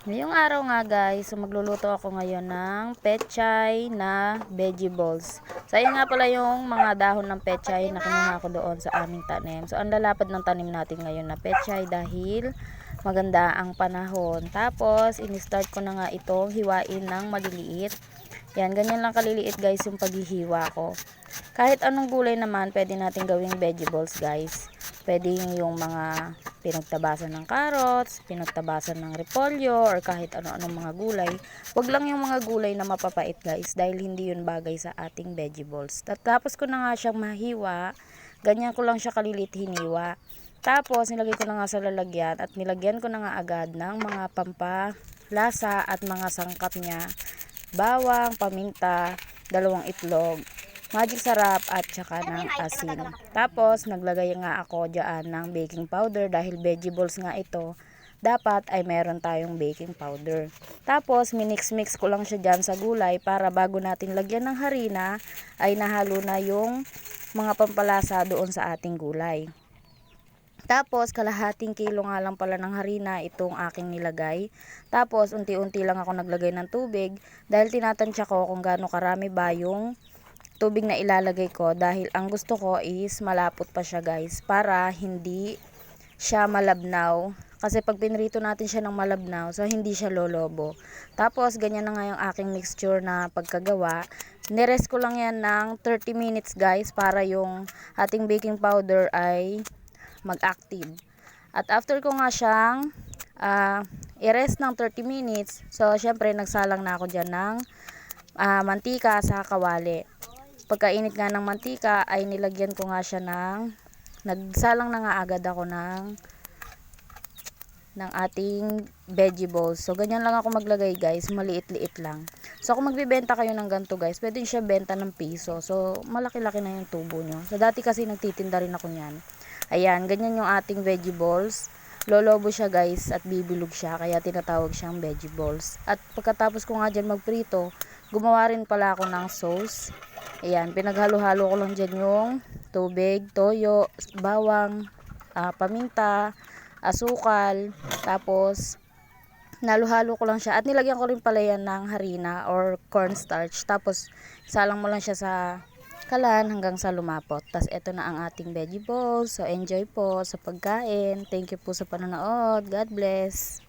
Ngayong araw nga guys, so magluluto ako ngayon ng pechay na veggie balls. So ayun nga pala yung mga dahon ng pechay na kinuha ko doon sa aming tanim. So ang lalapad ng tanim natin ngayon na pechay dahil maganda ang panahon. Tapos in-start ko na nga itong hiwain ng maliliit. Yan, ganyan lang kaliliit guys yung paghihiwa ko. Kahit anong gulay naman pwede natin gawing vegetables guys. Pwede yung mga pinagtabasan ng carrots, pinagtabasan ng repolyo, or kahit ano-anong mga gulay. Huwag lang yung mga gulay na mapapait guys, dahil hindi yun bagay sa ating vegetables. Tapos ko na nga siyang mahiwa, ganyan ko lang siya kalilit hiniwa. Tapos nilagay ko na nga sa lalagyan at nilagyan ko na nga agad ng mga pampalasa at mga sangkap niya. Bawang, paminta, dalawang itlog, magic sarap at saka ng asin. Tapos naglagay nga ako dyan ng baking powder dahil vegetables nga ito. Dapat ay meron tayong baking powder. Tapos minix-mix ko lang siya dyan sa gulay para bago natin lagyan ng harina ay nahalo na yung mga pampalasa doon sa ating gulay. Tapos kalahating kilo nga lang pala ng harina itong aking nilagay. Tapos unti-unti lang ako naglagay ng tubig dahil tinatansya ko kung gaano karami ba yung tubig na ilalagay ko, dahil ang gusto ko is malapot pa siya guys para hindi siya malabnaw. Kasi pag pinrito natin siya ng malabnaw, so hindi siya lolobo. Tapos ganyan na nga yung aking mixture na pagkagawa. Nirest ko lang yan ng 30 minutes guys para yung ating baking powder ay mag-active. At after ko nga siyang i-rest ng 30 minutes, so syempre nagsalang na ako dyan ng mantika sa kawali. Pagkainit nga ng mantika ay nilagyan ko nga siya nagsalang na nga agad ako ng ating vegetables. So ganyan lang ako maglagay guys, maliit-liit lang. So kung magbibenta kayo ng ganito guys, pwede siya benta ng piso. So malaki-laki na yung tubo nyo. So dati kasi nagtitinda rin ako niyan. Ayan, ganyan yung ating vegetables. Lolobo siya guys at bibilog siya, kaya tinatawag siyang vegetables. At pagkatapos ko nga dyan magprito, gumawa rin pala ako ng sauce. Ayan, pinaghalo-halo ko lang dyan yung tubig, toyo, bawang, paminta, asukal, tapos naluhalo ko lang siya at nilagyan ko rin pala yan ng harina or cornstarch. Tapos salang mo lang siya sa kalan hanggang sa lumapot. Tapos eto na ang ating vegetables. So enjoy po sa pagkain. Thank you po sa panonood. God bless.